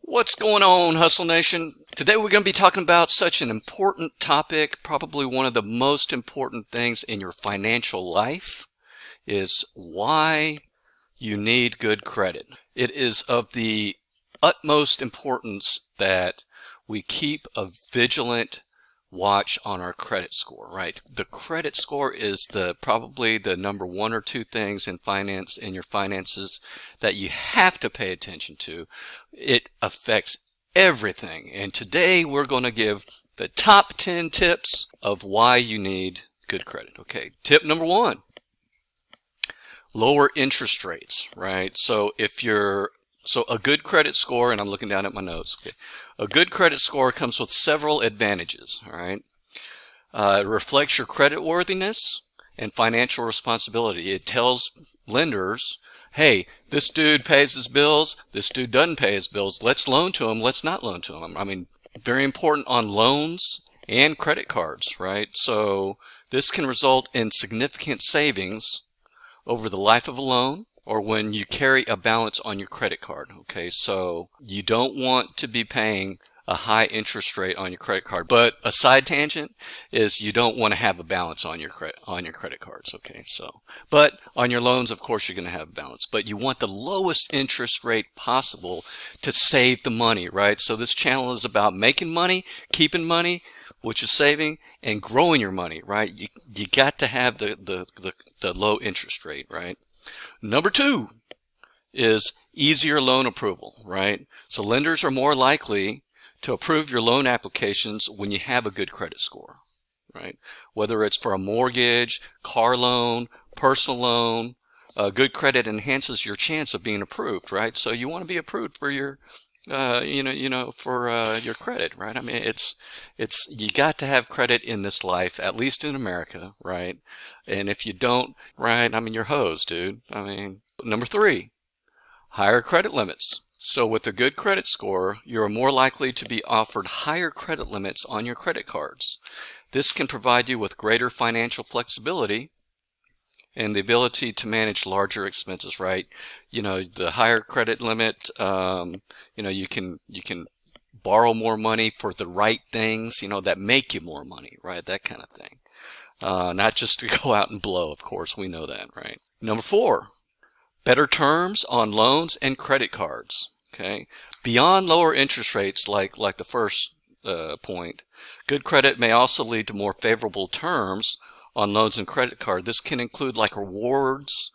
What's going on, Hustle Nation? Today we're going to be talking about such an important topic, probably one of the most important things in your financial life, is why you need good credit. It is of the utmost importance that we keep a vigilant watch on our credit score, right? The credit score is probably the number one or two things in your finances that you have to pay attention to. It affects everything. And today we're going to give the top 10 tips of why you need good credit. Okay, tip number one, lower interest rates, right? So a good credit score, and I'm looking down at my notes, okay. A good credit score comes with several advantages, all right? It reflects your creditworthiness and financial responsibility. It tells lenders, hey, this dude pays his bills, this dude doesn't pay his bills, let's loan to him, let's not loan to him. I mean, very important on loans and credit cards, right? So this can result in significant savings over the life of a loan, or when you carry a balance on your credit card. Okay, so you don't want to be paying a high interest rate on your credit card. But a side tangent is you don't want to have a balance on your credit cards. Okay, so but on your loans, of course, you're going to have a balance. But you want the lowest interest rate possible to save the money, right? So this channel is about making money, keeping money, which is saving, and growing your money, right? You got to have the low interest rate, right? Number two is easier loan approval, right? So lenders are more likely to approve your loan applications when you have a good credit score, right? Whether it's for a mortgage, car loan, personal loan, good credit enhances your chance of being approved, right? So you want to be approved for your your credit, right? I mean, you got to have credit in this life, at least in America, right? And if you don't, right, I mean, you're hosed, dude. I mean, number three, higher credit limits. So with a good credit score, you're more likely to be offered higher credit limits on your credit cards. This can provide you with greater financial flexibility and the ability to manage larger expenses, right? You know, the higher credit limit, you can borrow more money for the right things, that make you more money, right? That kind of thing. Not just to go out and blow, of course, we know that, right? Number four, better terms on loans and credit cards, okay? Beyond lower interest rates, like the first point, good credit may also lead to more favorable terms on loans and credit card. This can include like rewards,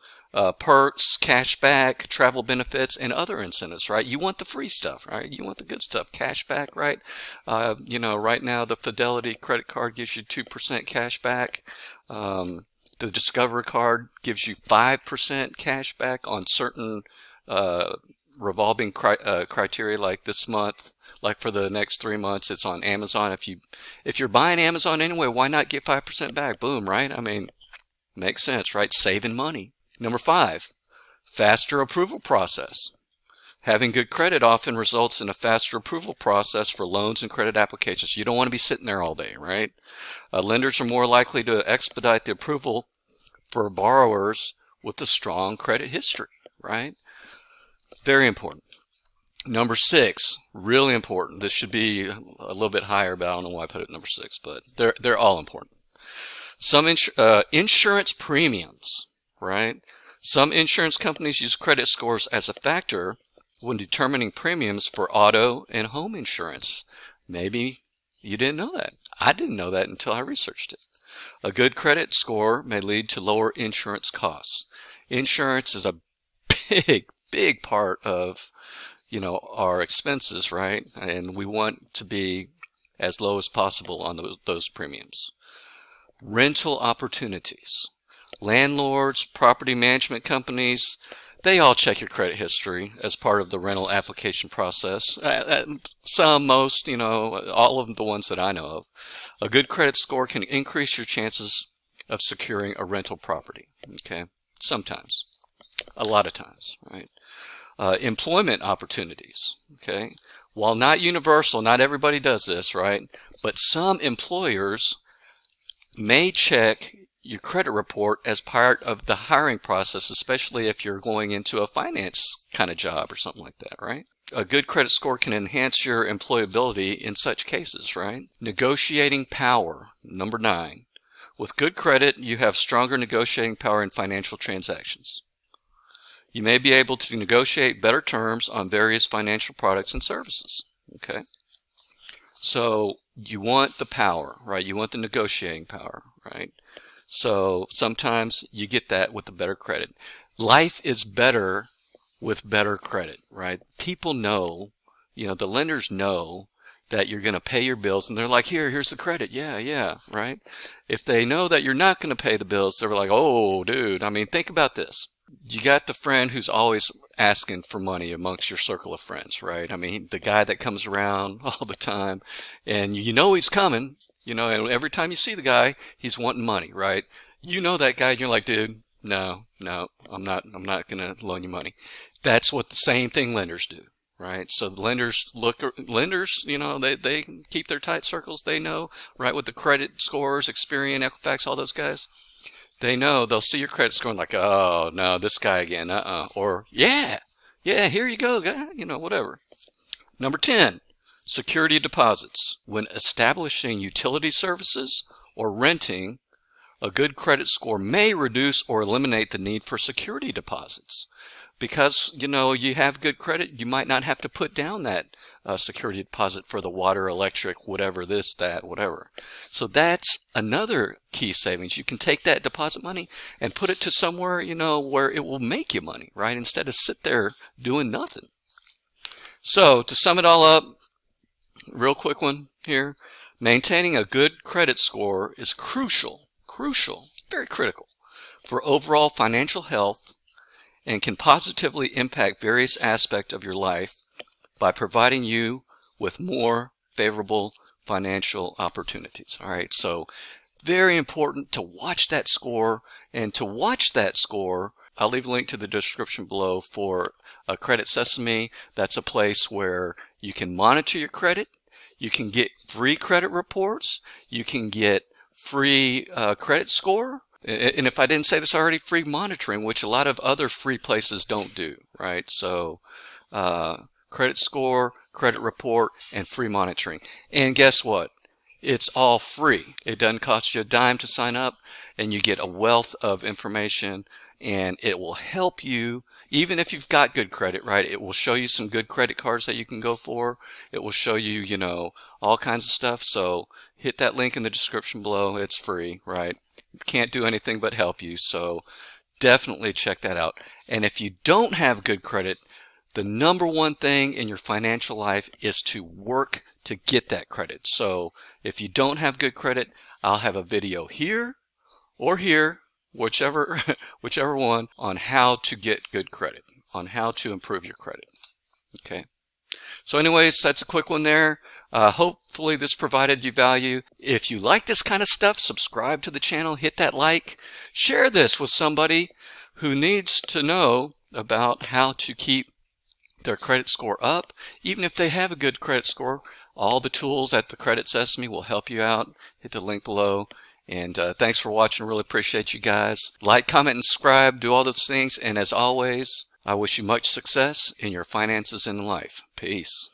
perks, cash back, travel benefits, and other incentives, right? You want the free stuff, right? You want the good stuff, cash back, right? Right now the Fidelity credit card gives you 2% cash back. The Discover card gives you 5% cash back on certain revolving criteria, like this month, like for the next 3 months, it's on Amazon. If you're buying Amazon anyway, why not get 5% back? Boom, right? I mean, makes sense, right? Saving money. Number five, faster approval process. Having good credit often results in a faster approval process for loans and credit applications. You don't want to be sitting there all day, right? Lenders are more likely to expedite the approval for borrowers with a strong credit history, right? Very important. Number six, really important. This should be a little bit higher, but I don't know why I put it at number six, but they're all important. Some insurance premiums, right? Some insurance companies use credit scores as a factor when determining premiums for auto and home insurance. Maybe you didn't know that. I didn't know that until I researched it. A good credit score may lead to lower insurance costs. Insurance is a big part of our expenses, right? And we want to be as low as possible on those premiums. Rental opportunities. Landlords, property management companies, they all check your credit history as part of the rental application process. Most, all of the ones that I know of. A good credit score can increase your chances of securing a rental property, okay? Sometimes. A lot of times, right? Employment opportunities, okay? While not universal, not everybody does this, right? But some employers may check your credit report as part of the hiring process, especially if you're going into a finance kind of job or something like that, right? A good credit score can enhance your employability in such cases, right? Negotiating power, number 9. With good credit, you have stronger negotiating power in financial transactions. You may be able to negotiate better terms on various financial products and services. Okay? So you want the power, right? You want the negotiating power, right? So sometimes you get that with the better credit. Life is better with better credit, right? People know, the lenders know that you're going to pay your bills, and they're like, here's the credit. Yeah, right? If they know that you're not going to pay the bills, they're like, oh, dude, think about this. You got the friend who's always asking for money amongst your circle of friends, right? The guy that comes around all the time, and you know he's coming, and every time you see the guy, he's wanting money, right? You know that guy, and you're like, dude, no, I'm not going to loan you money. That's what the same thing lenders do, right? So the lenders, they keep their tight circles. They know, right, with the credit scores, Experian, Equifax, all those guys. They know, they'll see your credit score and like, oh, no, this guy again, or, yeah, here you go, guy, whatever. Number 10, security deposits. When establishing utility services or renting, a good credit score may reduce or eliminate the need for security deposits. Because, you have good credit, you might not have to put down that security deposit for the water, electric, whatever, this, that, whatever. So that's another key savings. You can take that deposit money and put it to somewhere, where it will make you money, right? Instead of sit there doing nothing. So to sum it all up, real quick one here. Maintaining a good credit score is crucial, very critical for overall financial health, and can positively impact various aspects of your life by providing you with more favorable financial opportunities. All right, so very important to watch that score, and to watch that score, I'll leave a link to the description below for Credit Sesame. That's a place where you can monitor your credit, you can get free credit reports, you can get free credit score. And if I didn't say this already, free monitoring, which a lot of other free places don't do, right? So credit score, credit report, and free monitoring. And guess what? It's all free. It doesn't cost you a dime to sign up, and you get a wealth of information, and it will help you, even if you've got good credit, right? It will show you some good credit cards that you can go for. It will show you, all kinds of stuff. So hit that link in the description below. It's free, right? Can't do anything but help you, so definitely check that out. And if you don't have good credit, the number one thing in your financial life is to work to get that credit. So if you don't have good credit, I'll have a video here or here, whichever one, on how to get good credit, on how to improve your credit. Okay. So anyways, that's a quick one there. Hopefully this provided you value. If you like this kind of stuff, subscribe to the channel, hit that like, share this with somebody who needs to know about how to keep their credit score up. Even if they have a good credit score, all the tools at the Credit Sesame will help you out. Hit the link below. And thanks for watching. Really appreciate you guys. Like, comment, and subscribe. Do all those things. And as always, I wish you much success in your finances and life. Peace.